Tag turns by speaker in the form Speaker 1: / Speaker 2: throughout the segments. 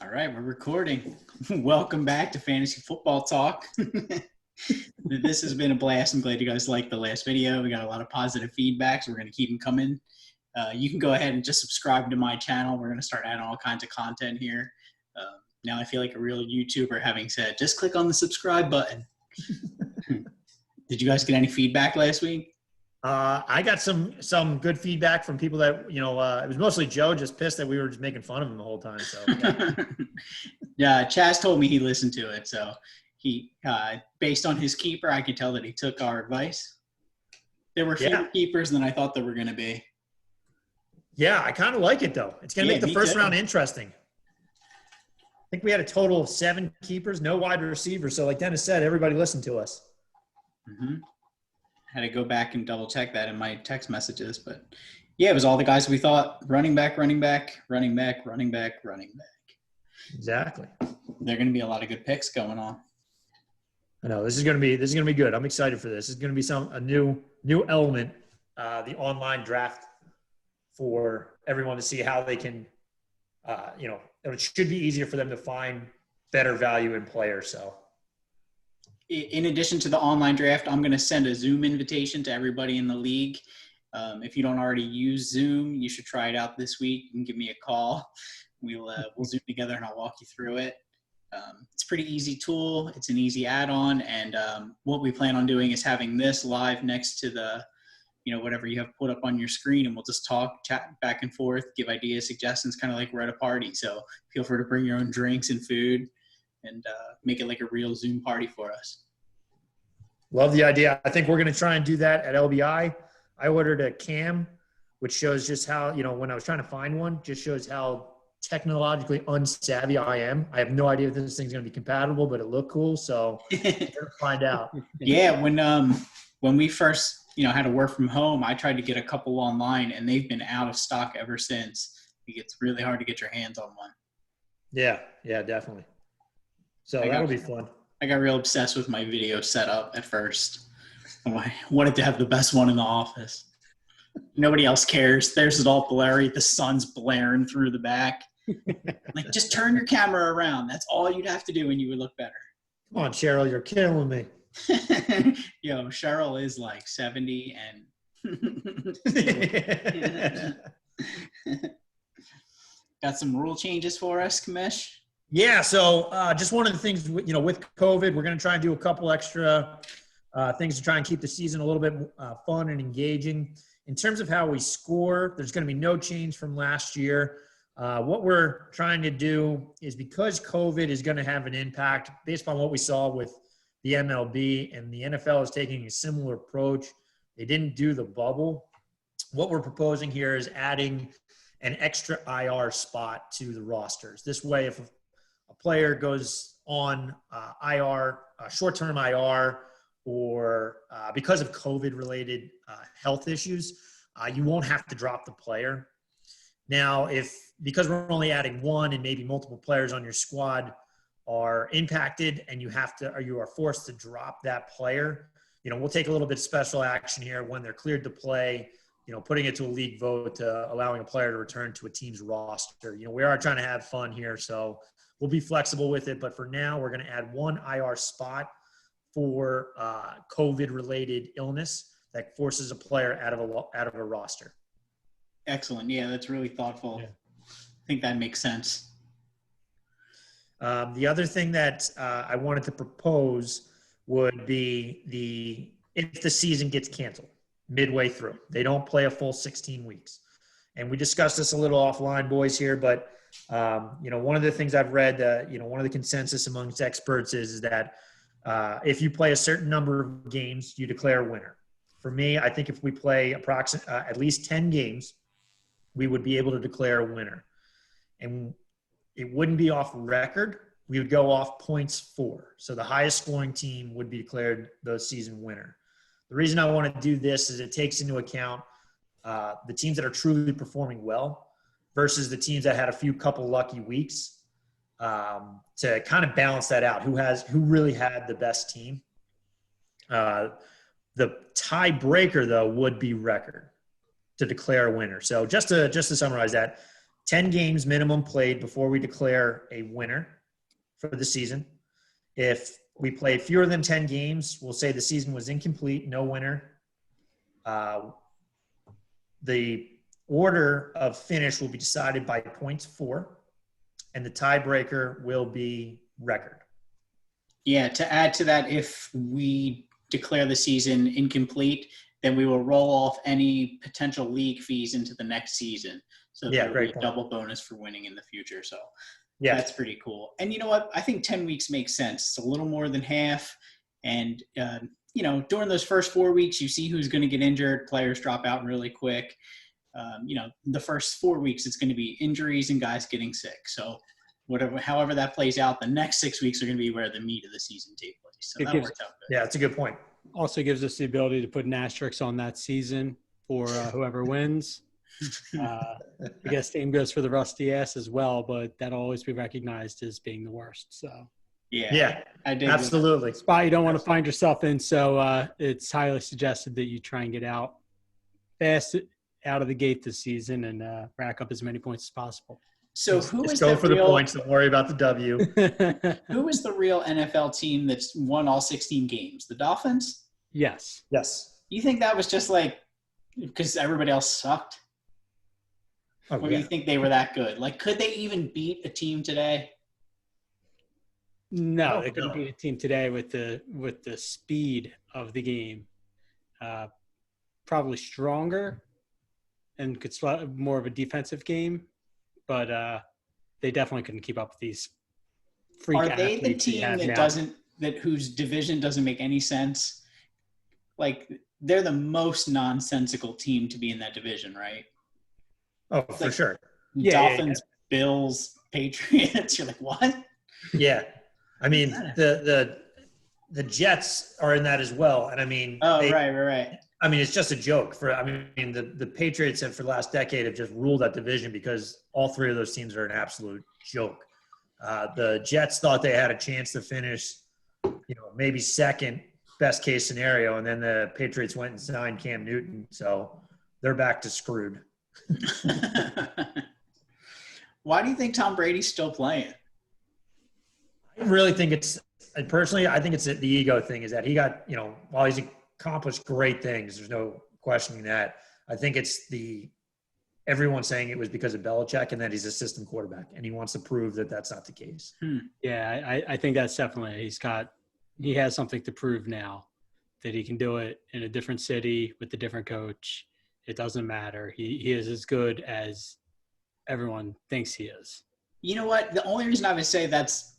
Speaker 1: All right, we're recording. Welcome back to Fantasy Football Talk. This has been a blast. I'm glad you guys liked the last video. We got a lot of positive feedback, so we're going to keep them coming. You can go ahead and just subscribe to my channel. We're going to start adding all kinds of content here. Now I feel like a real YouTuber having said, just click on the subscribe button. Did you guys get any feedback last week?
Speaker 2: I got some good feedback from people that, it was mostly Joe just pissed that we were just making fun of him the whole time. So
Speaker 1: yeah, Chaz told me he listened to it. So he, based on his keeper, I could tell that he took our advice. There were fewer keepers than I thought there were going to be.
Speaker 2: Yeah, I kind of like it though. It's going to make the first round interesting. I think we had a total of 7 keepers, no wide receivers. So like Dennis said, everybody listened to us.
Speaker 1: Mm-hmm. Had to go back and double check that in my text messages, but yeah, it was all the guys we thought: running back.
Speaker 2: Exactly.
Speaker 1: There are going to be a lot of good picks going on.
Speaker 2: I know this is going to be good. I'm excited for this. It's going to be a new element, the online draft for everyone to see how they can, it should be easier for them to find better value in players. So.
Speaker 1: In addition to the online draft, I'm going to send a Zoom invitation to everybody in the league. If you don't already use Zoom, you should try it out this week. You can give me a call. We'll Zoom together and I'll walk you through it. It's a pretty easy tool. It's an easy add-on. And what we plan on doing is having this live next to the, whatever you have put up on your screen, and we'll just talk, chat back and forth, give ideas, suggestions, kind of like we're at a party. So feel free to bring your own drinks and food and make it like a real Zoom party for us.
Speaker 2: Love the idea. I think we're going to try and do that at LBI. I ordered a cam, which shows just how, when I was trying to find one, just shows how technologically unsavvy I am. I have no idea if this thing's going to be compatible, but it looked cool. So we're going to find out.
Speaker 1: Yeah. When we first, had to work from home, I tried to get a couple online and they've been out of stock ever since. It's really hard to get your hands on one.
Speaker 2: Yeah, definitely. So that'll be fun.
Speaker 1: I got real obsessed with my video setup at first. I wanted to have the best one in the office. Nobody else cares. Theirs is all blurry. The sun's blaring through the back. Like, just turn your camera around. That's all you'd have to do and you would look better.
Speaker 2: Come on, Cheryl, you're killing me.
Speaker 1: Yo, Cheryl is like 70 and got some rule changes for us, Kamish?
Speaker 2: Yeah, so just one of the things, with COVID, we're going to try and do a couple extra things to try and keep the season a little bit fun and engaging. In terms of how we score, there's going to be no change from last year. What we're trying to do is, because COVID is going to have an impact based on what we saw with the MLB, and the NFL is taking a similar approach. They didn't do the bubble. What we're proposing here is adding an extra IR spot to the rosters. This way, if a player goes on IR, short-term IR, or because of COVID-related health issues, you won't have to drop the player. Now, because we're only adding one and maybe multiple players on your squad are impacted and you are forced to drop that player, we'll take a little bit of special action here when they're cleared to play, putting it to a league vote, allowing a player to return to a team's roster. We are trying to have fun here, so we'll be flexible with it. But for now, we're going to add one IR spot for COVID-related illness that forces a player out of a roster.
Speaker 1: Excellent. Yeah, that's really thoughtful. Yeah. I think that makes sense.
Speaker 2: The other thing that I wanted to propose would be if the season gets canceled midway through, they don't play a full 16 weeks. And we discussed this a little offline, boys, here, but one of the things I've read, one of the consensus amongst experts is that if you play a certain number of games, you declare a winner. For me, I think if we play at least 10 games, we would be able to declare a winner. And it wouldn't be off record. We would go off points for. So the highest scoring team would be declared the season winner. The reason I want to do this is it takes into account the teams that are truly performing well versus the teams that had a couple lucky weeks, to kind of balance that out. Who really had the best team? The tiebreaker, though, would be record to declare a winner. So just to summarize that, 10 games minimum played before we declare a winner for the season. If we play fewer than 10 games, we'll say the season was incomplete, no winner. The order of finish will be decided by points for, and the tiebreaker will be record.
Speaker 1: Yeah, to add to that, if we declare the season incomplete, then we will roll off any potential league fees into the next season. So there'll be a double bonus for winning in the future. So that's pretty cool. And you know what? I think 10 weeks makes sense. It's a little more than half. And, during those first 4 weeks, you see who's going to get injured. Players drop out really quick. The first 4 weeks, it's going to be injuries and guys getting sick. So however that plays out, the next 6 weeks are going to be where the meat of the season takes place. So that works out good.
Speaker 2: Yeah, that's a good point.
Speaker 3: Also gives us the ability to put an asterisk on that season for whoever wins. I guess same goes for the rusty ass as well, but that'll always be recognized as being the worst. So
Speaker 2: yeah,
Speaker 1: I did
Speaker 2: absolutely.
Speaker 3: Spot you don't want to find yourself in, so it's highly suggested that you try and get out fast out of the gate this season and rack up as many points as possible.
Speaker 1: So
Speaker 2: go for the points? Don't worry about the W.
Speaker 1: Who is the real NFL team that's won all 16 games? The Dolphins?
Speaker 3: Yes.
Speaker 1: You think that was just like because everybody else sucked? Or do you think they were that good? Like, could they even beat a team today?
Speaker 3: No, they couldn't beat a team today with the speed of the game. Probably stronger and could more of a defensive game, but they definitely couldn't keep up with these freak
Speaker 1: athletes. Are they the team whose division doesn't make any sense? Like, they're the most nonsensical team to be in that division, right?
Speaker 2: Oh, for sure.
Speaker 1: Dolphins, Bills, Patriots. You're like, what?
Speaker 2: Yeah. I mean, the Jets are in that as well. And I mean,
Speaker 1: right.
Speaker 2: I mean, it's just a joke. The Patriots have for the last decade have just ruled that division because all three of those teams are an absolute joke. The Jets thought they had a chance to finish, maybe second, best case scenario, and then the Patriots went and signed Cam Newton, so they're back to screwed.
Speaker 1: Why do you think Tom Brady's still playing?
Speaker 2: I really think I think it's the ego thing, is that he got, while he's accomplished great things, there's no questioning that. I think it's everyone saying it was because of Belichick and that he's a system quarterback, and he wants to prove that that's not the case.
Speaker 3: Yeah, I think that's definitely he has something to prove now, that he can do it in a different city with a different coach. It doesn't matter. He is as good as everyone thinks he is.
Speaker 1: You know what? The only reason I would say that's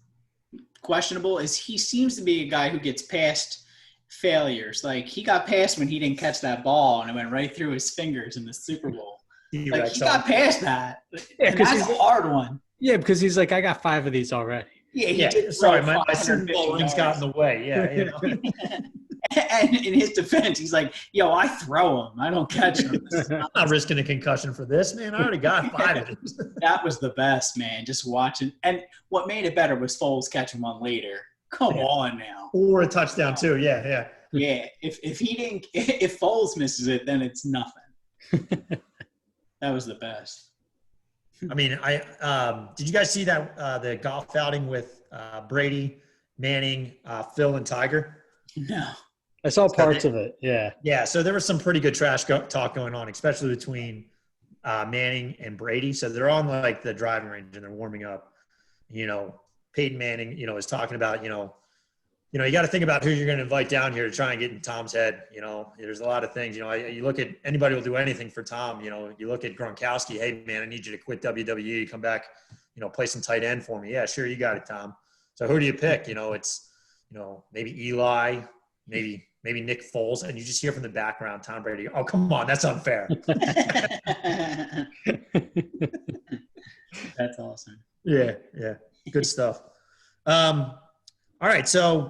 Speaker 1: questionable is he seems to be a guy who gets past failures. Like, he got past when he didn't catch that ball and it went right through his fingers in the Super Bowl. He got past that. Yeah, because that's a hard one.
Speaker 3: Yeah, because he's like, I got 5 of these already.
Speaker 1: Yeah.
Speaker 2: Sorry, my Super Bowl rings got in the way. Yeah.
Speaker 1: And in his defense, he's like, yo, I throw him. I don't catch him.
Speaker 2: I'm not risking a concussion for this, man. I already got 5 of them.
Speaker 1: That was the best, man, just watching. And what made it better was Foles catching one later. Come on now.
Speaker 2: Or a touchdown, too. Yeah.
Speaker 1: Yeah, if Foles misses it, then it's nothing. That was the best.
Speaker 2: I mean, did you guys see that the golf outing with Brady, Manning, Phil, and Tiger?
Speaker 1: No.
Speaker 3: I saw parts of it, yeah.
Speaker 2: Yeah, so there was some pretty good trash talk going on, especially between Manning and Brady. So they're on, like, the driving range, and they're warming up. Peyton Manning, is talking about, you got to think about who you're going to invite down here to try and get in Tom's head. There's a lot of things. You look at – anybody will do anything for Tom. You look at Gronkowski. Hey, man, I need you to quit WWE. Come back, play some tight end for me. Yeah, sure, you got it, Tom. So who do you pick? It's, maybe Eli, maybe Nick Foles. And you just hear from the background, Tom Brady. Oh, come on, that's unfair.
Speaker 1: That's awesome.
Speaker 2: Yeah. Good stuff. All right, so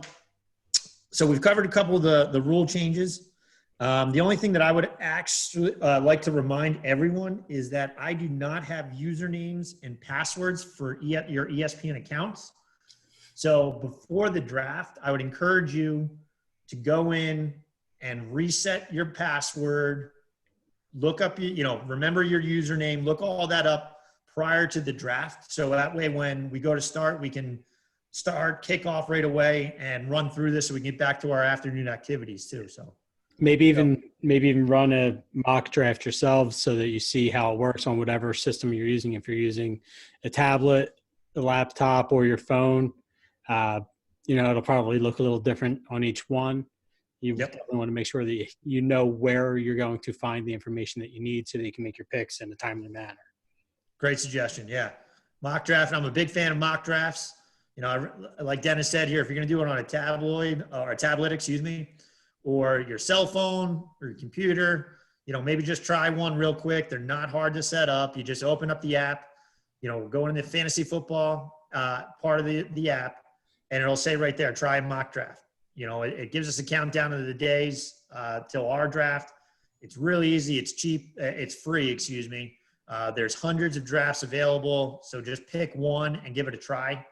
Speaker 2: we've covered a couple of the rule changes. The only thing that I would actually like to remind everyone is that I do not have usernames and passwords for your ESPN accounts. So before the draft, I would encourage you to go in and reset your password, look up, remember your username, look all that up prior to the draft. So that way, when we go to start, we can kick off right away and run through this so we can get back to our afternoon activities too. So
Speaker 3: maybe even run a mock draft yourselves so that you see how it works on whatever system you're using. If you're using a tablet, a laptop, or your phone, it'll probably look a little different on each one. You definitely want to make sure that you know where you're going to find the information that you need so that you can make your picks in a timely manner.
Speaker 2: Great suggestion. Yeah. Mock draft. I'm a big fan of mock drafts. Like Dennis said here, if you're going to do it on a tablet, or your cell phone or your computer, maybe just try one real quick. They're not hard to set up. You just open up the app, go into the fantasy football part of the app, and it'll say right there, try mock draft. It gives us a countdown of the days till our draft. It's really easy. It's cheap. It's free, excuse me. There's hundreds of drafts available. So just pick one and give it a try.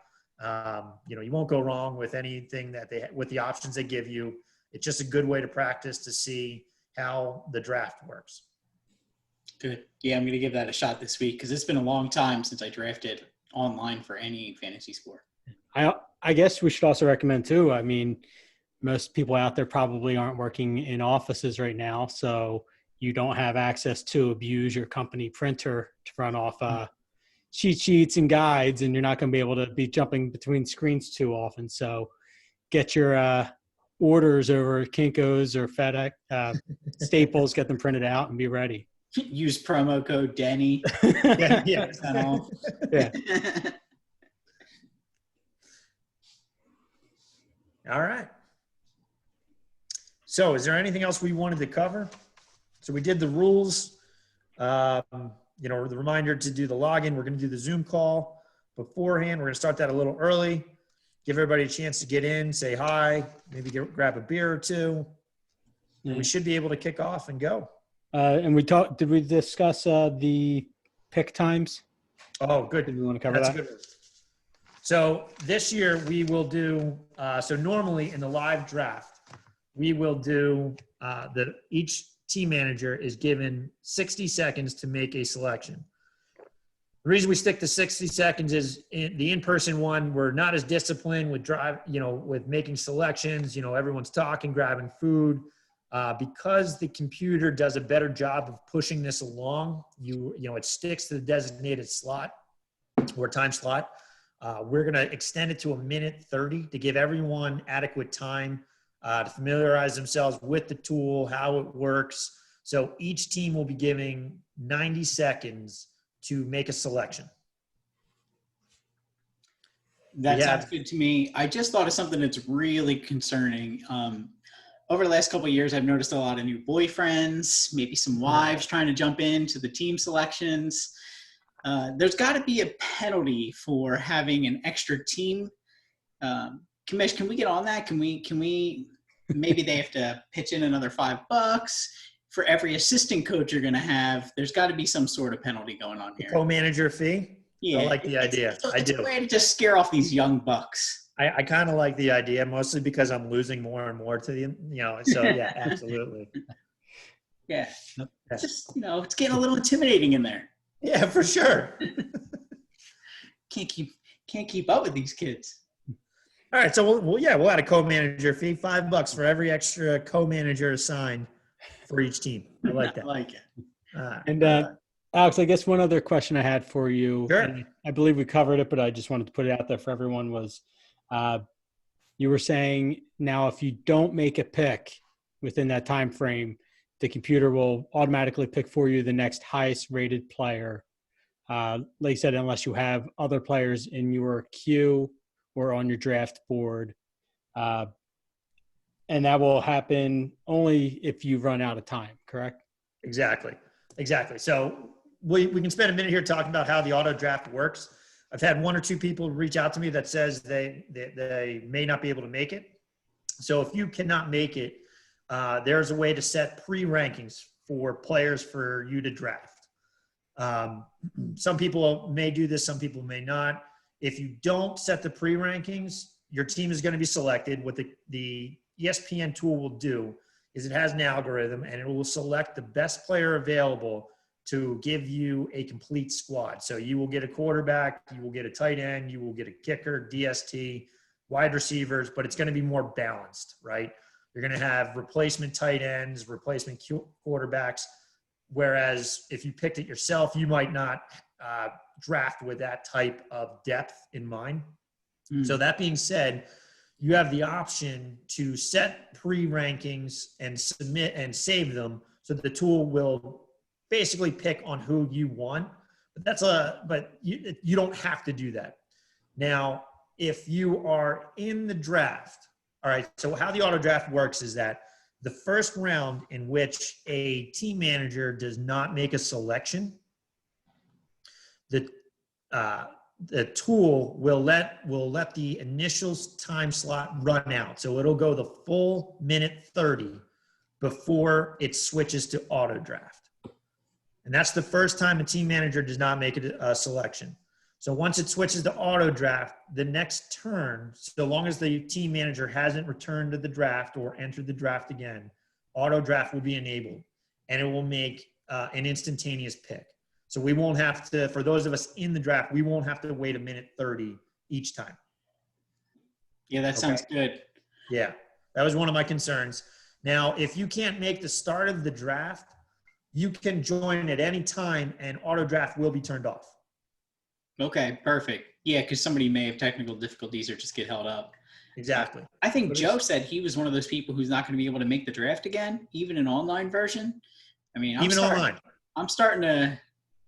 Speaker 2: You won't go wrong with anything with the options they give you. It's just a good way to practice to see how the draft works.
Speaker 1: Good. Yeah, I'm going to give that a shot this week because it's been a long time since I drafted online for any fantasy sport.
Speaker 3: I guess we should also recommend too. I mean, most people out there probably aren't working in offices right now, so you don't have access to abuse your company printer to run off cheat sheets and guides, and you're not going to be able to be jumping between screens too often. So get your orders over Kinko's or FedEx, Staples, get them printed out and be ready.
Speaker 1: Use promo code Denny.
Speaker 2: Yeah.
Speaker 3: Yeah.
Speaker 2: All right. So is there anything else we wanted to cover? So we did the rules, the reminder to do the login. We're going to do the Zoom call beforehand. We're going to start that a little early, give everybody a chance to get in, say hi, maybe grab a beer or two. And we should be able to kick off and go.
Speaker 3: And did we discuss the pick times?
Speaker 2: Oh, good.
Speaker 3: Did we want to cover that?
Speaker 2: Good one. So this year we will do, so normally in the live draft, we will do each team manager is given 60 seconds to make a selection. The reason we stick to 60 seconds is the in-person one, we're not as disciplined with with making selections, everyone's talking, grabbing food. Because the computer does a better job of pushing this along, it sticks to the designated slot or time slot. We're going to extend it to 1:30 to give everyone adequate time to familiarize themselves with the tool, how it works. So each team will be giving 90 seconds to make a selection.
Speaker 1: That sounds good to me. I just thought of something that's really concerning. Over the last couple of years, I've noticed a lot of new boyfriends, maybe some wives trying to jump into the team selections. There's got to be a penalty for having an extra team. Commish, can we get on that? Can we maybe they have to pitch in another $5 for every assistant coach you're going to have. There's got to be some sort of penalty going on here.
Speaker 2: Co-manager fee? Yeah. I like the idea.
Speaker 1: It's a way to just scare off these young bucks.
Speaker 2: I kind of like the idea, mostly because I'm losing more and more to the, so yeah, absolutely.
Speaker 1: Yeah. Just, it's getting a little intimidating in there.
Speaker 2: Yeah, for sure.
Speaker 1: Can't keep up with these kids.
Speaker 2: All right, so we'll add a co-manager fee, $5 for every extra co-manager assigned for each team. I like that.
Speaker 1: I like it.
Speaker 3: And Alex, I guess one other question I had for you.
Speaker 2: Sure.
Speaker 3: And I believe we covered it, but I just wanted to put it out there for everyone was you were saying now if you don't make a pick within that time frame, the computer will automatically pick for you the next highest rated player. Like you said, unless you have other players in your queue or on your draft board. And that will happen only if you run out of time, correct?
Speaker 2: Exactly. So we can spend a minute here talking about how the auto draft works. I've had one or two people reach out to me that says they may not be able to make it. So if you cannot make it, there's a way to set pre-rankings for players for you to draft. Some people may do this, some people may not. If you don't set the pre-rankings, your team is going to be selected. What the ESPN tool will do is it has an algorithm and it will select the best player available to give you a complete squad. So you will get a quarterback, you will get a tight end, you will get a kicker, DST, wide receivers, but it's going to be more balanced, right? You're going to have replacement tight ends, replacement quarterbacks, whereas if you picked it yourself, you might not draft with that type of depth in mind. So that being said, you have the option to set pre-rankings and submit and save them, so that the tool will basically pick on who you want. But you don't have to do that. Now, if you are in the draft, all right, so how the auto draft works is that the first round in which a team manager does not make a selection, the tool will let the initial time slot run out. So it'll go the full minute 30 before it switches to auto draft. And that's the first time a team manager does not make a selection. So once it switches to auto draft, the next turn, so long as the team manager hasn't returned to the draft or entered the draft again, auto draft will be enabled, and it will make an instantaneous pick. So we won't have to, for those of us in the draft, we won't have to wait a minute 30 each time.
Speaker 1: Yeah, that sounds good.
Speaker 2: Yeah, that was one of my concerns. Now, if you can't make the start of the draft, you can join at any time and auto draft will be turned off.
Speaker 1: Okay, perfect. Yeah, because somebody may have technical difficulties or just get held up.
Speaker 2: Exactly.
Speaker 1: I think Joe said he was one of those people who's not going to be able to make the draft again, even an online version. I mean,
Speaker 2: online.
Speaker 1: I'm starting to,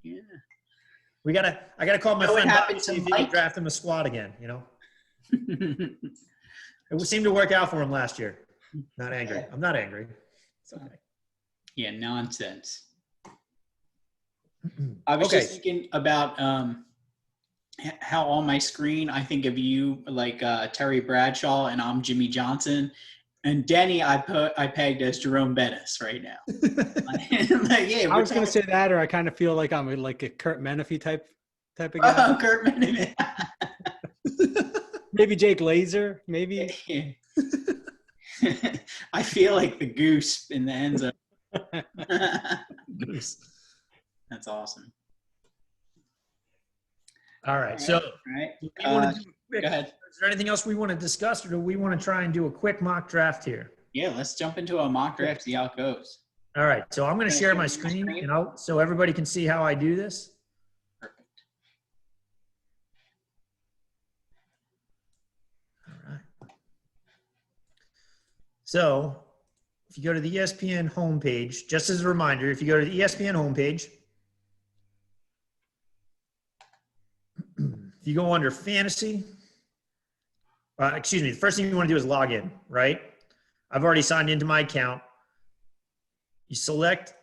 Speaker 1: yeah.
Speaker 2: I gotta call my friend Bob, see if he can draft him a squad again, you know? It seemed to work out for him last year. Not angry. I'm not angry. It's okay.
Speaker 1: Yeah, nonsense. I was just thinking about how on my screen I think of you like Terry Bradshaw and I'm Jimmy Johnson, and Denny I pegged as Jerome Bettis right now.
Speaker 3: Yeah, I was going to say that, or I kind of feel like I'm like a Kurt Menefee type of guy.
Speaker 1: Oh, Kurt Menefee.
Speaker 3: Maybe Jake Laser, maybe.
Speaker 1: I feel like the goose in the end zone.
Speaker 2: Goose.
Speaker 1: That's awesome.
Speaker 2: All right. So,
Speaker 1: go ahead.
Speaker 2: Is there anything else we want to discuss, or do we want to try and do a quick mock draft here?
Speaker 1: Yeah, let's jump into a mock draft, see how it goes.
Speaker 2: All right. So I'm going to share my screen, and so everybody can see how I do this.
Speaker 1: Perfect.
Speaker 2: All right. So if you go to the ESPN homepage, just as a reminder, if you go to the ESPN homepage, if you go under fantasy, the first thing you want to do is log in, right? I've already signed into my account. You select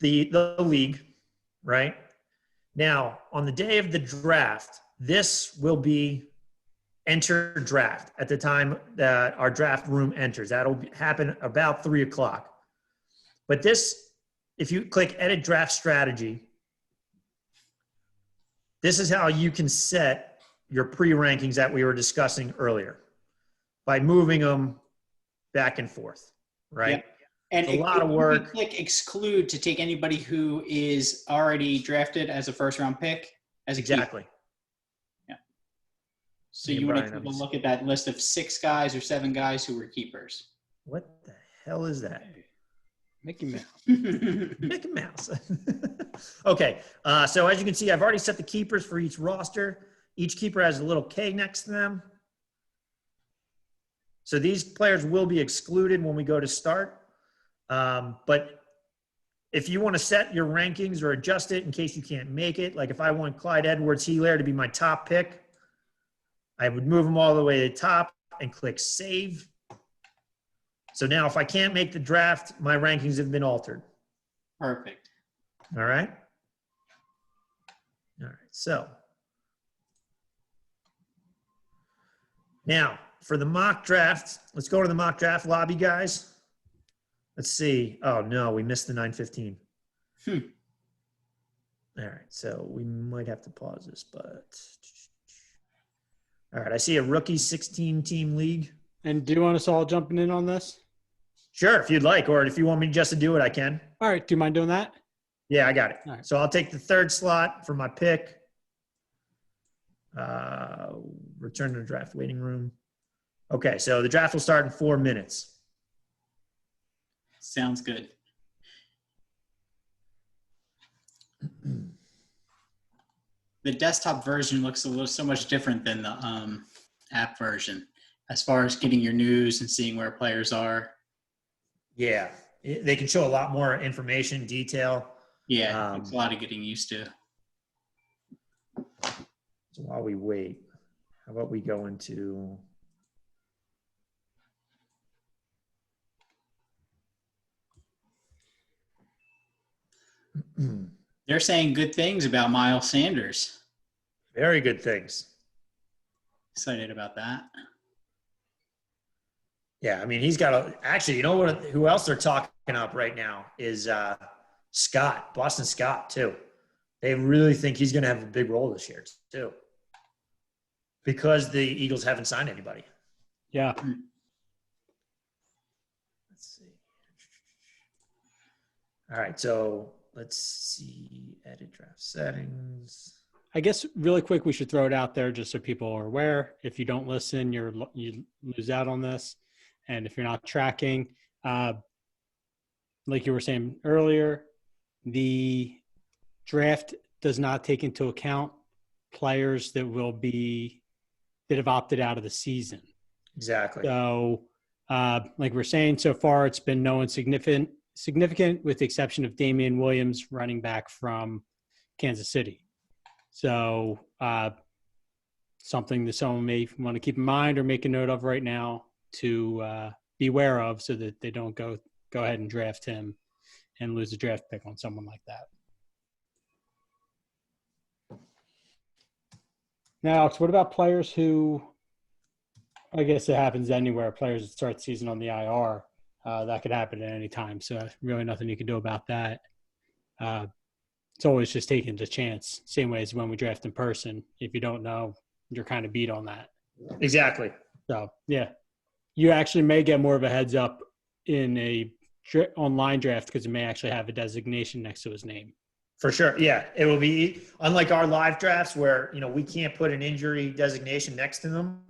Speaker 2: the league, right? Now, on the day of the draft, this will be enter draft at the time that our draft room enters. That'll happen about 3 o'clock. But this, if you click edit draft strategy, this is how you can set your pre-rankings that we were discussing earlier by moving them back and forth, right?
Speaker 1: Yep. And
Speaker 2: it's a lot of work.
Speaker 1: You click exclude to take anybody who is already drafted as a first-round pick as a
Speaker 2: exactly.
Speaker 1: keeper. Yeah. So you want to look at that list of 6 guys or 7 guys who were keepers.
Speaker 2: What the hell is that?
Speaker 3: Mickey Mouse.
Speaker 2: Mickey Mouse. Okay. So as you can see, I've already set the keepers for each roster. Each keeper has a little K next to them. So these players will be excluded when we go to start. But if you want to set your rankings or adjust it in case you can't make it, like if I want Clyde Edwards-Helaire to be my top pick, I would move him all the way to the top and click save. So now if I can't make the draft, my rankings have been altered.
Speaker 1: Perfect.
Speaker 2: All right. All right. So now for the mock draft, let's go to the mock draft lobby, guys. Let's see. Oh no, we missed the 9:15. All right. So we might have to pause this, but all right. I see a rookie 16 team league.
Speaker 3: And do you want us all jumping in on this?
Speaker 2: Sure, if you'd like, or if you want me just to do it, I can.
Speaker 3: All right. Do you mind doing that?
Speaker 2: Yeah, I got it.
Speaker 3: All right.
Speaker 2: So I'll take the third slot for my pick. Return to the draft waiting room. Okay, so the draft will start in 4 minutes.
Speaker 1: Sounds good. The desktop version looks so much different than the app version as far as getting your news and seeing where players are.
Speaker 2: Yeah, they can show a lot more information, detail.
Speaker 1: Yeah, it's a lot of getting used to.
Speaker 2: So while we wait, how about we go into
Speaker 1: They're saying good things about Miles Sanders.
Speaker 2: very good things.
Speaker 1: Excited about that.
Speaker 2: Yeah, I mean, he's got actually, you know what? Who else they're talking up right now is Scott, Boston Scott, too. They really think he's going to have a big role this year, too, because the Eagles haven't signed anybody.
Speaker 3: Yeah.
Speaker 2: Let's see. All right, so let's see. Edit draft settings.
Speaker 3: I guess really quick, we should throw it out there just so people are aware. If you don't listen, you lose out on this. And if you're not tracking, like you were saying earlier, the draft does not take into account players that have opted out of the season.
Speaker 2: Exactly.
Speaker 3: So, like we're saying, so far it's been no one significant with the exception of Damian Williams, running back from Kansas City. So, something that someone may want to keep in mind or make a note of right now to be aware of, so that they don't go ahead and draft him and lose a draft pick on someone like that. Now, Alex, what about players who, I guess it happens anywhere, players that start the season on the IR, that could happen at any time. So really nothing you can do about that. It's always just taking the chance, same way as when we draft in person. If you don't know, you're kind of beat on that.
Speaker 2: Exactly.
Speaker 3: So, yeah. You actually may get more of a heads up in a online draft because it may actually have a designation next to his name.
Speaker 2: For sure. Yeah. It will be unlike our live drafts where, we can't put an injury designation next to them.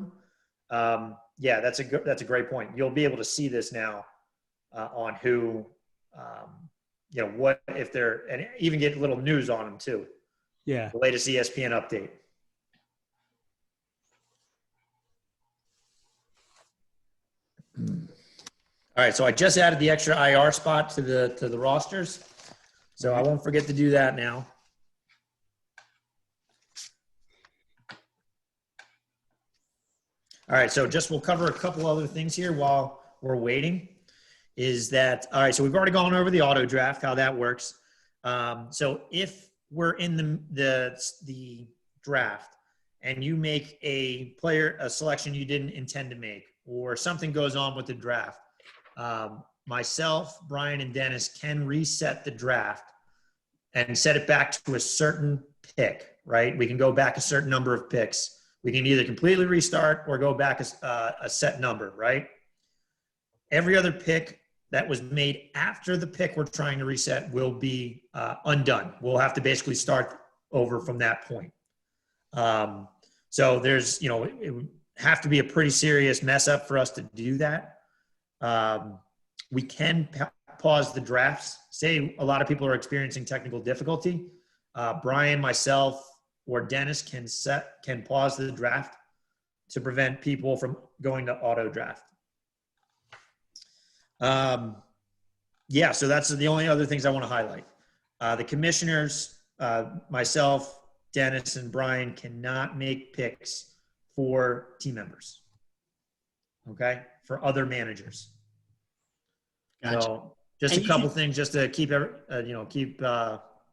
Speaker 2: Yeah, that's a great point. You'll be able to see this now on who, what if they're, and even get little news on them too.
Speaker 3: Yeah.
Speaker 2: The latest ESPN update. All right, so I just added the extra IR spot to the rosters, so I won't forget to do that now. All right, so we'll cover a couple other things here while we're waiting. All right, so we've already gone over the auto draft, how that works. So if we're in the draft and you make a selection you didn't intend to make, or something goes on with the draft, myself, Brien, and Dennis can reset the draft and set it back to a certain pick, right? We can go back a certain number of picks. We can either completely restart or go back a set number, right? Every other pick that was made after the pick we're trying to reset will be undone. We'll have to basically start over from that point. So there's, it would have to be a pretty serious mess up for us to do that. We can pause the drafts. Say a lot of people are experiencing technical difficulty. Brien, myself, or Dennis can pause the draft to prevent people from going to auto draft. Yeah, so that's the only other things I want to highlight. The commissioners, myself, Dennis, and Brien cannot make picks for team members. Okay, for other managers.
Speaker 1: Gotcha.
Speaker 2: So just a couple things just to keep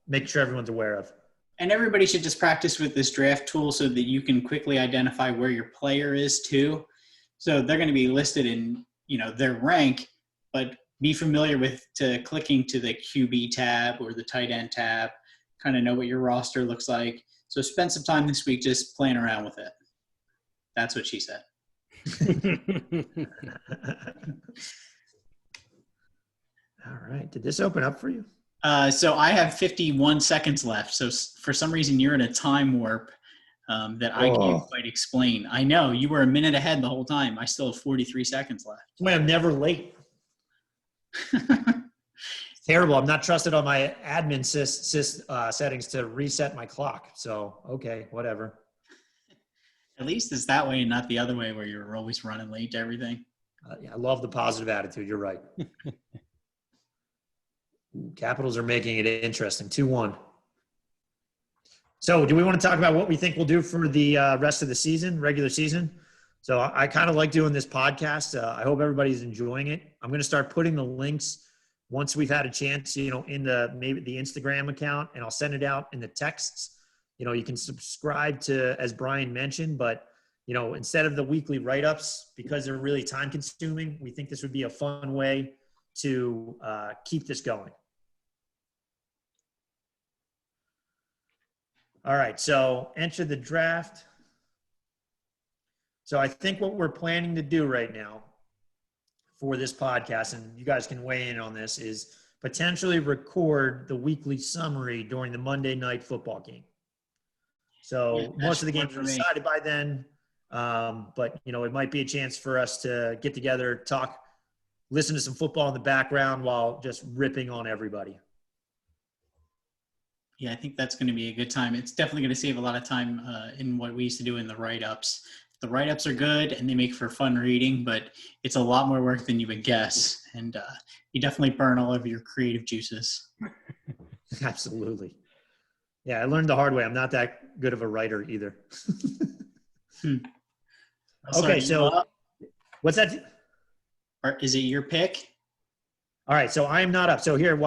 Speaker 2: make sure everyone's aware of.
Speaker 1: And everybody should just practice with this draft tool so that you can quickly identify where your player is too. So they're going to be listed in, their rank, but be familiar with clicking to the QB tab or the tight end tab, kind of know what your roster looks like. So spend some time this week just playing around with it. That's what she said.
Speaker 2: All right. Did this open up for you?
Speaker 1: So I have 51 seconds left. So for some reason, you're in a time warp that I can't quite explain. I know you were a minute ahead the whole time. I still have 43 seconds left.
Speaker 2: That's why I'm never late. It's terrible. I'm not trusted on my admin settings to reset my clock. So, okay, whatever.
Speaker 1: At least it's that way and not the other way where you're always running late to everything.
Speaker 2: Yeah, I love the positive attitude. You're right. Capitals are making it interesting. 2-1. So do we want to talk about what we think we'll do for the rest of the season, regular season? So I kind of like doing this podcast. I hope everybody's enjoying it. I'm going to start putting the links once we've had a chance, in maybe the Instagram account, and I'll send it out in the texts. You can subscribe to, as Brien mentioned, but instead of the weekly write-ups, because they're really time consuming, we think this would be a fun way to keep this going. All right, so enter the draft. So I think what we're planning to do right now for this podcast, and you guys can weigh in on this, is potentially record the weekly summary during the Monday night football game. So most of the games are decided by then, but it might be a chance for us to get together, talk, listen to some football in the background while just ripping on everybody.
Speaker 1: Yeah, I think that's going to be a good time. It's definitely going to save a lot of time in what we used to do in the write-ups. The write-ups are good and they make for fun reading, but it's a lot more work than you would guess. And you definitely burn all of your creative juices.
Speaker 2: Absolutely. Yeah, I learned the hard way. I'm not that good of a writer either. Okay, so what's that?
Speaker 1: Or is it your pick?
Speaker 2: All right, so I am not up. So here,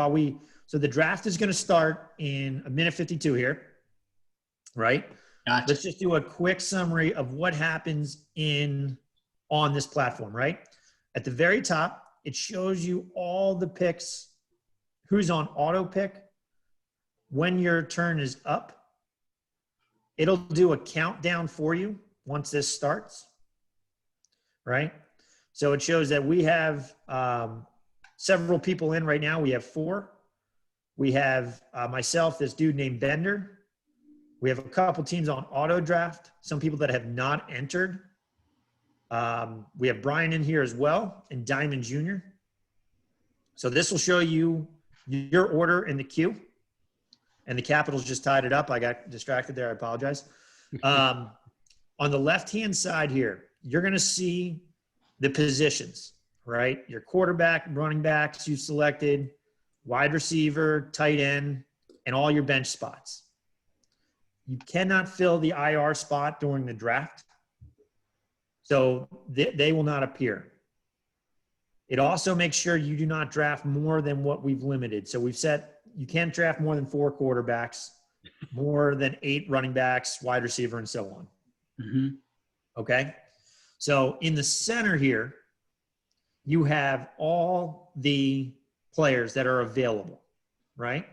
Speaker 2: so the draft is going to start in a minute 52 here, right?
Speaker 1: Gotcha.
Speaker 2: Let's just do a quick summary of what happens on this platform, right? At the very top, it shows you all the picks, who's on auto pick, when your turn is up. It'll do a countdown for you once this starts, right? So it shows that we have several people in right now. We have 4. We have myself, this dude named Bender. We have a couple teams on auto draft, some people that have not entered. We have Brien in here as well, and Diamond Jr. So this will show you your order in the queue. And the Capitals just tied it up. I got distracted there. I apologize. On the left-hand side here, you're going to see the positions, right? Your quarterback, running backs you selected, wide receiver, tight end, and all your bench spots. You cannot fill the IR spot during the draft, so they will not appear. It also makes sure you do not draft more than what we've limited. So we've set you can't draft more than 4 quarterbacks, more than 8 running backs, wide receiver, and so on.
Speaker 1: Mm-hmm.
Speaker 2: Okay? So in the center here, you have all the players that are available, right?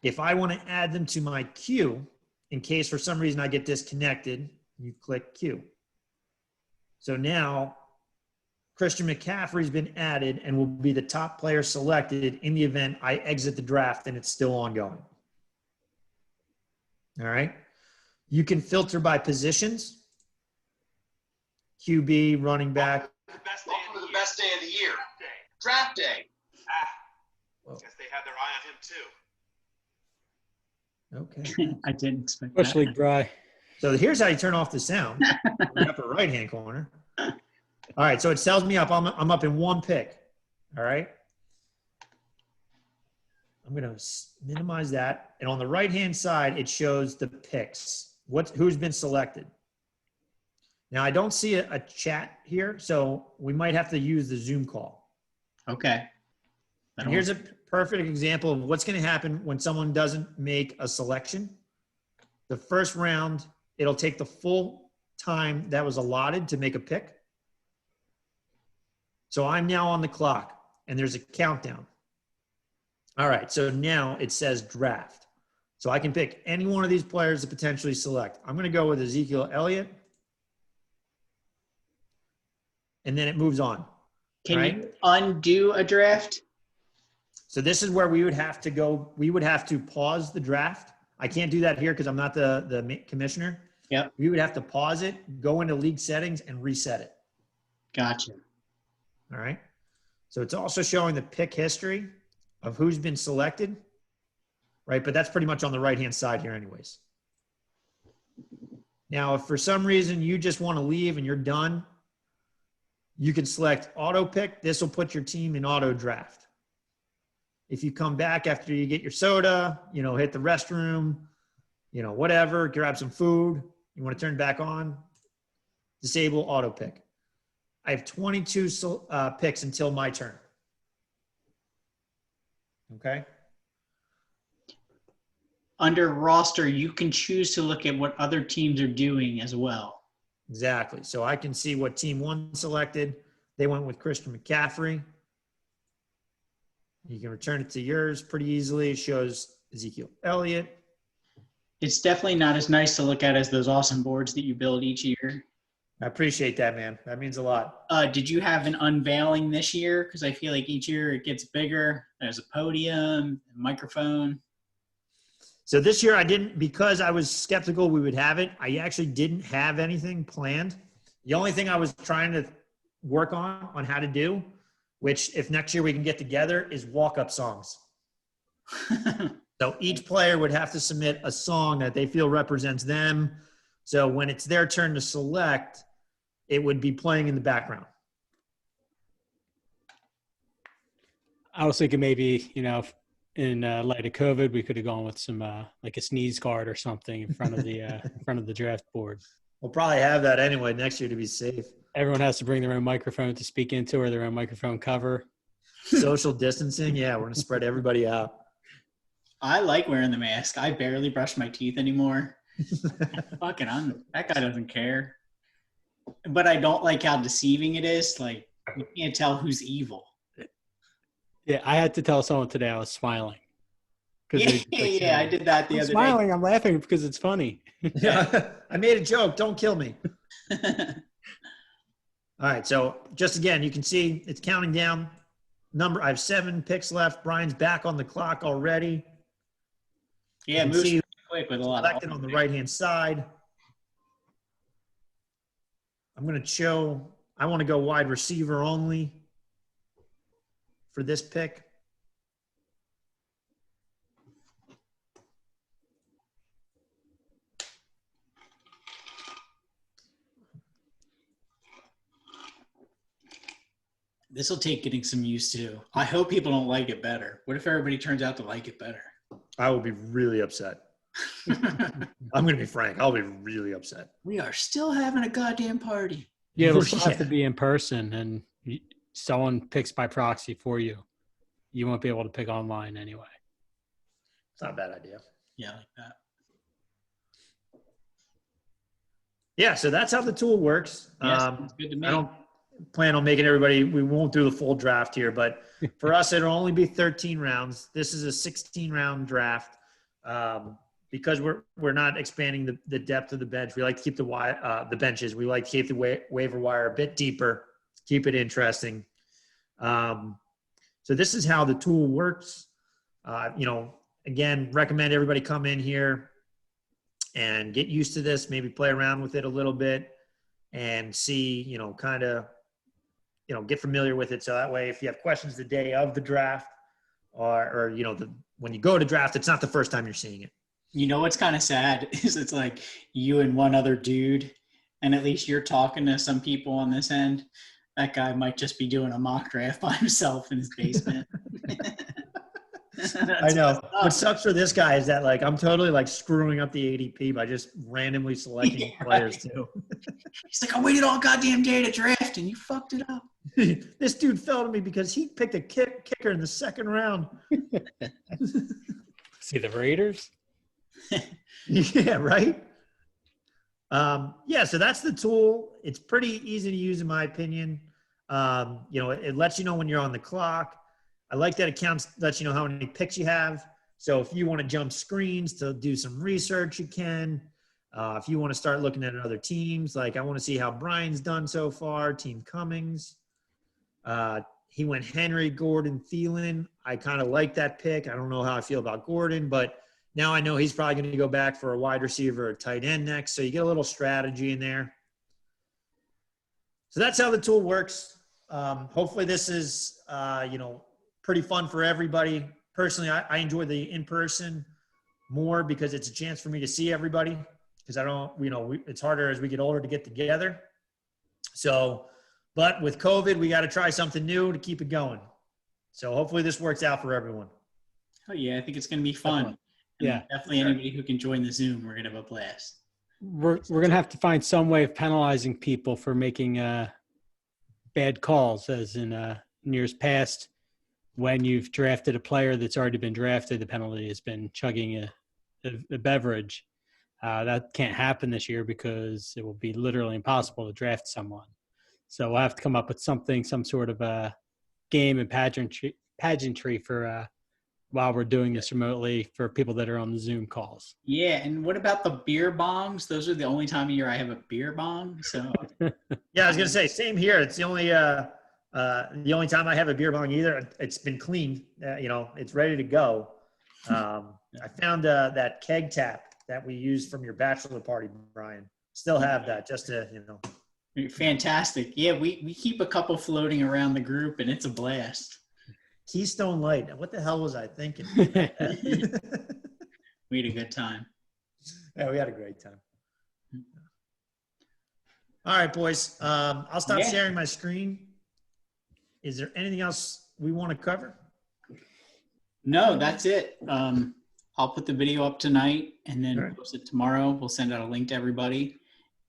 Speaker 2: If I want to add them to my queue, in case for some reason I get disconnected, you click queue. So now Christian McCaffrey's been added and will be the top player selected in the event I exit the draft and it's still ongoing. All right. You can filter by positions. QB, running back.
Speaker 4: Welcome to the best day of the year. Draft day. Guess they had their eye on him too.
Speaker 2: Okay.
Speaker 1: I didn't expect
Speaker 3: Bush
Speaker 1: that.
Speaker 3: League Bry.
Speaker 2: So here's how you turn off the sound in the upper right-hand corner. All right, so it tells me I'm up in 1 pick. All right. I'm going to minimize that. And on the right-hand side, it shows the picks, who's been selected. Now, I don't see a chat here, so we might have to use the Zoom call.
Speaker 1: Okay.
Speaker 2: And here's a perfect example of what's going to happen when someone doesn't make a selection. The first round, it'll take the full time that was allotted to make a pick. So I'm now on the clock, and there's a countdown. All right, so now it says draft. So I can pick any one of these players to potentially select. I'm going to go with Ezekiel Elliott. And then it moves on.
Speaker 1: Can you undo a draft?
Speaker 2: So this is where we would have to go. We would have to pause the draft. I can't do that here because I'm not the commissioner.
Speaker 1: Yep.
Speaker 2: We would have to pause it, go into league settings, and reset it.
Speaker 1: Gotcha.
Speaker 2: All right. So it's also showing the pick history of who's been selected, right? But that's pretty much on the right-hand side here anyways. Now, if for some reason you just want to leave and you're done, you can select auto pick. This will put your team in auto draft. If you come back after you get your soda, hit the restroom, whatever, grab some food, you want to turn back on, disable auto pick. I have 22 picks until my turn. Okay.
Speaker 1: Under roster, you can choose to look at what other teams are doing as well.
Speaker 2: Exactly. So I can see what team 1 selected. They went with Christian McCaffrey. You can return it to yours pretty easily. It shows Ezekiel Elliott.
Speaker 1: It's definitely not as nice to look at as those awesome boards that you build each year.
Speaker 2: I appreciate that, man. That means a lot.
Speaker 1: Did you have an unveiling this year? Because I feel like each year it gets bigger. There's a podium, a microphone.
Speaker 2: So this year I didn't, because I was skeptical we would have it. I actually didn't have anything planned. The only thing I was trying to work on how to do, which if next year we can get together, is walk-up songs. So each player would have to submit a song that they feel represents them. So when it's their turn to select, it would be playing in the background.
Speaker 3: I was thinking maybe, in light of COVID, we could have gone with some like a sneeze guard or something in front of the in front of the draft board.
Speaker 2: We'll probably have that anyway next year to be safe.
Speaker 3: Everyone has to bring their own microphone to speak into or their own microphone cover.
Speaker 2: Social distancing, yeah, we're gonna spread everybody out.
Speaker 1: I like wearing the mask. I barely brush my teeth anymore. That guy doesn't care. But I don't like how deceiving it is. Like, you can't tell who's evil.
Speaker 3: Yeah, I had to tell someone today I was smiling.
Speaker 1: Yeah, I did that the other
Speaker 3: day. I'm laughing because it's funny.
Speaker 2: Yeah, I made a joke. Don't kill me. All right, so just again, you can see it's counting down. I have 7 picks left. Brian's back on the clock already.
Speaker 1: Yeah, moves quick with a lot
Speaker 2: selected on the right-hand side. I'm going to show, I want to go wide receiver only for this pick.
Speaker 1: This will take getting some used to. I hope people don't like it better. What if everybody turns out to like it better?
Speaker 2: I will be really upset. I'm going to be frank. I'll be really upset.
Speaker 1: We are still having a goddamn party.
Speaker 3: Yeah, it'll still have to be in person, and someone picks by proxy for you. You won't be able to pick online anyway.
Speaker 2: It's not a bad idea.
Speaker 1: Yeah, like that.
Speaker 2: Yeah, so that's how the tool works.
Speaker 1: Yes, it's good to me.
Speaker 2: I don't plan on making everybody, we won't do the full draft here, but for us, it'll only be 13 rounds. This is a 16-round draft. Because we're not expanding the depth of the bench. We like to keep the benches. We like to keep the waiver wire a bit deeper, keep it interesting. So this is how the tool works. Again, recommend everybody come in here and get used to this, maybe play around with it a little bit and see, get familiar with it. So that way, if you have questions the day of the draft or when you go to draft, it's not the first time you're seeing it.
Speaker 1: You know what's kind of sad is it's like you and one other dude, and at least you're talking to some people on this end. That guy might just be doing a mock draft by himself in his basement.
Speaker 2: I know. What sucks for this guy is that I'm totally screwing up the ADP by just randomly selecting players too.
Speaker 1: He's like, I waited all goddamn day to draft and you fucked it up.
Speaker 2: This dude fell to me because he picked a kicker in the second round.
Speaker 3: See the Raiders?
Speaker 2: Yeah, right. So that's the tool. It's pretty easy to use in my opinion. It lets you know when you're on the clock. I like that it lets you know how many picks you have. So if you want to jump screens to do some research, you can. If you want to start looking at other teams, I want to see how Brian's done so far, Team Cummings. he went Henry, Gordon, Thielen. I kind of like that pick. I don't know how I feel about Gordon, but now I know he's probably going to go back for a wide receiver or tight end next. So you get a little strategy in there. So that's how the tool works. Hopefully this is, pretty fun for everybody. Personally, I enjoy the in-person more because it's a chance for me to see everybody because I don't, it's harder as we get older to get together. So, but with COVID, we got to try something new to keep it going. So hopefully this works out for everyone.
Speaker 1: Oh yeah, I think it's going to be fun.
Speaker 3: Yeah,
Speaker 1: definitely anybody who can join the Zoom, we're going to have a blast.
Speaker 3: We're going to have to find some way of penalizing people for making bad calls, as in years past. When you've drafted a player that's already been drafted, the penalty has been chugging a beverage. That can't happen this year because it will be literally impossible to draft someone. So we'll have to come up with something, some sort of a game and pageantry for while we're doing this remotely for people that are on the Zoom calls.
Speaker 1: Yeah, and what about the beer bongs? Those are the only time of year I have a beer bong. So
Speaker 2: yeah, I was gonna say same here. It's the only time I have a beer bong either. It's been cleaned. It's ready to go. I found that keg tap that we used from your bachelor party, Brien. Still have that just to
Speaker 1: Fantastic. Yeah, we keep a couple floating around the group, and it's a blast.
Speaker 2: Keystone Light. What the hell was I thinking?
Speaker 1: We had a good time.
Speaker 2: Yeah, we had a great time. All right, boys. I'll stop sharing my screen. Is there anything else we want to cover?
Speaker 1: No, that's it. I'll put the video up tonight and then post it tomorrow. We'll send out a link to everybody.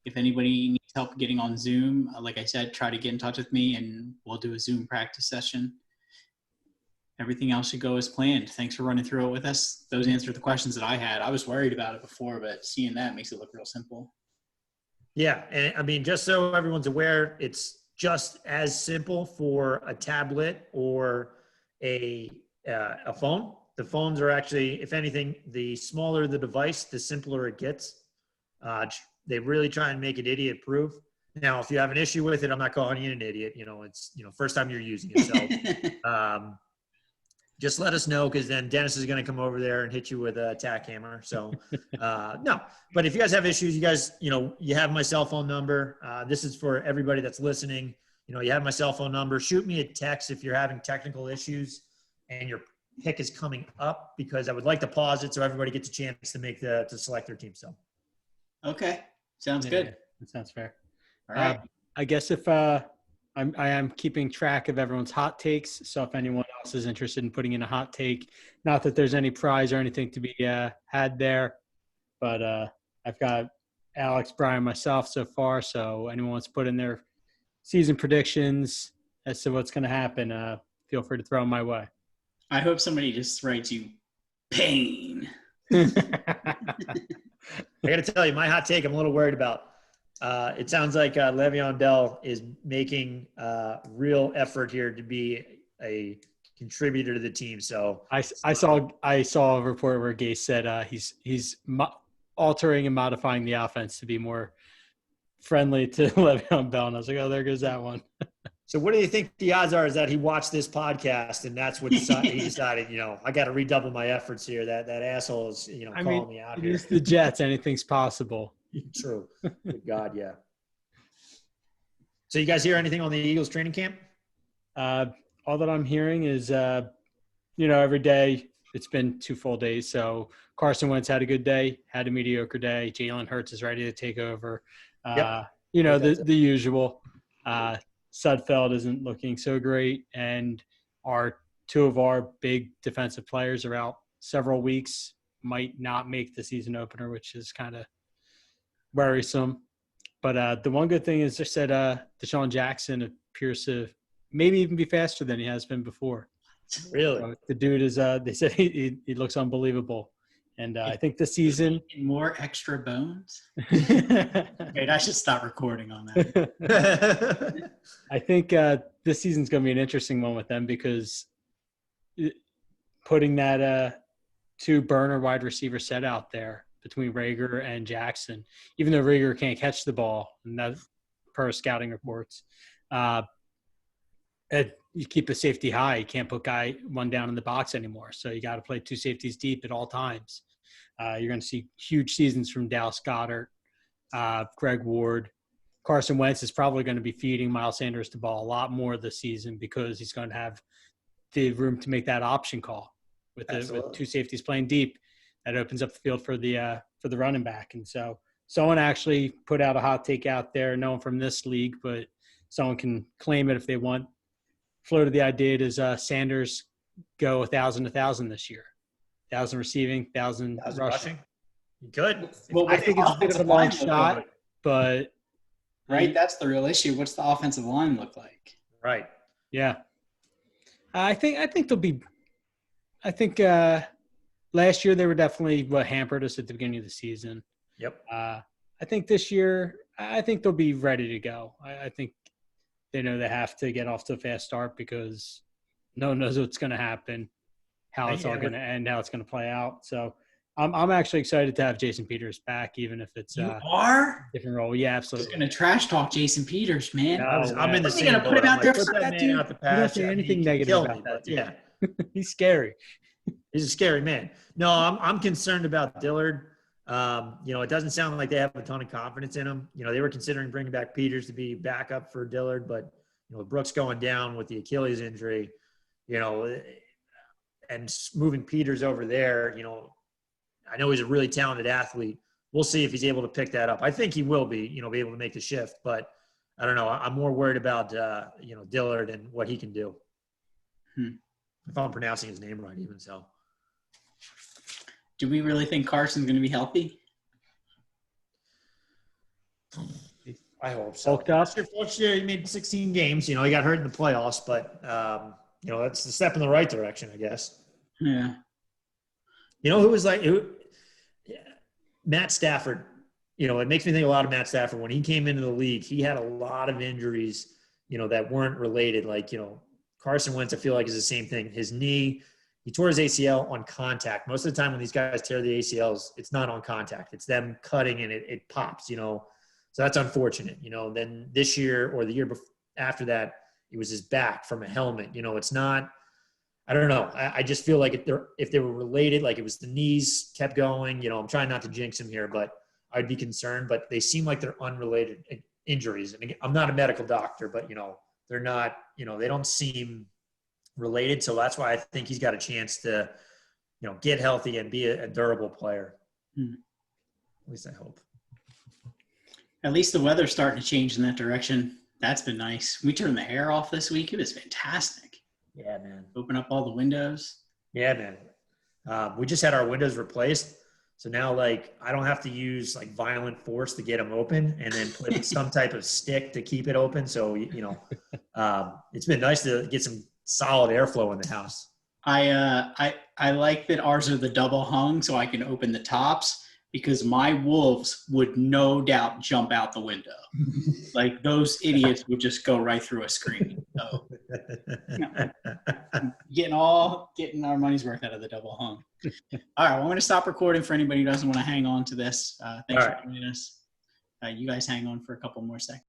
Speaker 1: If anybody needs help getting on Zoom, like I said, try to get in touch with me and we'll do a Zoom practice session. Everything else should go as planned. Thanks for running through it with us. Those answered the questions that I had. I was worried about it before, but seeing that makes it look real simple.
Speaker 2: Yeah, and I mean, just so everyone's aware, it's just as simple for a tablet or a phone. The phones are actually, if anything, the smaller the device, the simpler it gets. They really try and make it idiot-proof. Now, if you have an issue with it, I'm not calling you an idiot. It's first time you're using it. So just let us know, because then Dennis is going to come over there and hit you with a tack hammer. So no, but if you guys have issues, you guys, you have my cell phone number. This is for everybody that's listening. You have my cell phone number. Shoot me a text if you're having technical issues and your pick is coming up, because I would like to pause it so everybody gets a chance to select their team. So.
Speaker 1: Okay. Sounds good.
Speaker 3: Yeah, that sounds fair.
Speaker 1: All right.
Speaker 3: I guess if I am keeping track of everyone's hot takes. So if anyone else is interested in putting in a hot take, not that there's any prize or anything to be had there, but I've got Alex, Brien, myself so far. So anyone wants to put in their season predictions as to what's going to happen, feel free to throw them my way.
Speaker 1: I hope somebody just writes you pain.
Speaker 2: I got to tell you, my hot take, I'm a little worried about. It sounds like Le'Veon Bell is making real effort here to be a contributor to the team. So
Speaker 3: I saw a report where Gase said he's altering and modifying the offense to be more friendly to Le'Veon Bell, and I was like, oh, there goes that one.
Speaker 2: So what do you think the odds are is that he watched this podcast and that's what he decided, I got to redouble my efforts here. That asshole is, calling me out here.
Speaker 3: It's the Jets. Anything's possible.
Speaker 2: True. Good God, yeah. So you guys hear anything on the Eagles training camp?
Speaker 3: All that I'm hearing is, every day it's been 2 full days. So Carson Wentz had a good day, had a mediocre day. Jalen Hurts is ready to take over.
Speaker 2: Yep.
Speaker 3: The usual. Sudfeld isn't looking so great, and two of our big defensive players are out several weeks, might not make the season opener, which is kind of worrisome. But the one good thing is they said Deshaun Jackson appears to maybe even be faster than he has been before.
Speaker 2: Really?
Speaker 3: So the dude is they said he looks unbelievable. And I think this season –
Speaker 1: more extra bones? Wait, I should stop recording on that.
Speaker 3: I think this season's going to be an interesting one with them, because putting that 2 burner wide receiver set out there between Rager and Jackson, even though Rager can't catch the ball, and that's per scouting reports, you keep a safety high. You can't put one down in the box anymore. So you got to play 2 safeties deep at all times. You're going to see huge seasons from Dallas Goedert, Greg Ward. Carson Wentz is probably going to be feeding Miles Sanders the ball a lot more this season because he's going to have the room to make that option call with 2 safeties playing deep. That opens up the field for the running back. And so someone actually put out a hot take out there, no one from this league, but someone can claim it if they want. Floated the idea does Sanders go 1,000 this year? 1,000 receiving, 1,000 rushing.
Speaker 2: Good.
Speaker 1: Well,
Speaker 3: I think it's a bit of a long shot, but
Speaker 1: right, that's the real issue. What's the offensive line look like?
Speaker 2: Right.
Speaker 3: Yeah. I think they'll be. I think last year they were definitely what hampered us at the beginning of the season.
Speaker 2: Yep.
Speaker 3: I think this year, I think they'll be ready to go. I think they know they have to get off to a fast start because no one knows what's going to happen, how it's all going to end, how it's going to play out. So I'm actually excited to have Jason Peters back, even if it's
Speaker 1: You are?
Speaker 3: different role. Yeah,
Speaker 1: I'm
Speaker 3: absolutely.
Speaker 1: just going to trash talk Jason Peters, man.
Speaker 2: I'm in the
Speaker 1: What's he
Speaker 2: same
Speaker 1: gonna put him
Speaker 2: boat.
Speaker 1: out there
Speaker 2: Put
Speaker 1: for
Speaker 2: that
Speaker 1: that
Speaker 2: man
Speaker 1: dude?
Speaker 2: out the
Speaker 3: You don't
Speaker 2: patch.
Speaker 3: say
Speaker 2: I mean,
Speaker 3: anything
Speaker 2: he can
Speaker 3: negative
Speaker 2: kill
Speaker 3: about
Speaker 2: me,
Speaker 3: that
Speaker 2: but
Speaker 3: dude.
Speaker 2: yeah.
Speaker 3: He's scary.
Speaker 2: He's a scary man. No, I'm concerned about Dillard. It doesn't sound like they have a ton of confidence in him. They were considering bringing back Peters to be backup for Dillard, but with Brooks going down with the Achilles injury, and moving Peters over there, I know he's a really talented athlete. We'll see if he's able to pick that up. I think he will be able to make the shift, but I don't know. I'm more worried about, Dillard and what he can do. If I'm pronouncing his name right, even so.
Speaker 1: Do we really think Carson's going to be healthy?
Speaker 2: I hope so.
Speaker 3: Bulked up.
Speaker 2: Last year he made 16 games. He got hurt in the playoffs, but that's a step in the right direction, I guess.
Speaker 1: Yeah.
Speaker 2: Who was Matt Stafford. It makes me think a lot of Matt Stafford. When he came into the league, he had a lot of injuries, that weren't related. Carson Wentz, I feel like, is the same thing. His knee, he tore his ACL on contact. Most of the time when these guys tear the ACLs, it's not on contact. It's them cutting and it pops, So that's unfortunate, Then this year or the year after that, it was his back from a helmet. It's not – I don't know. I just feel like if they were related, like it was the knees kept going, I'm trying not to jinx him here, but I'd be concerned. But they seem like they're unrelated injuries. And again, I'm not a medical doctor, but, they're not, they don't seem related. So that's why I think he's got a chance to, get healthy and be a durable player. At least I hope.
Speaker 1: At least the weather's starting to change in that direction. That's been nice. We turned the air off this week. It was fantastic.
Speaker 2: Yeah, man.
Speaker 1: Open up all the windows.
Speaker 2: Yeah, man. We just had our windows replaced. So now, I don't have to use, violent force to get them open and then put some type of stick to keep it open. So, it's been nice to get some solid airflow in the house.
Speaker 1: I like that ours are the double hung so I can open the tops because my wolves would no doubt jump out the window. Those idiots would just go right through a screen. So, getting our money's worth out of the double hung. All right, well, I'm going to stop recording for anybody who doesn't want to hang on to this. Thanks for joining us. You guys hang on for a couple more seconds.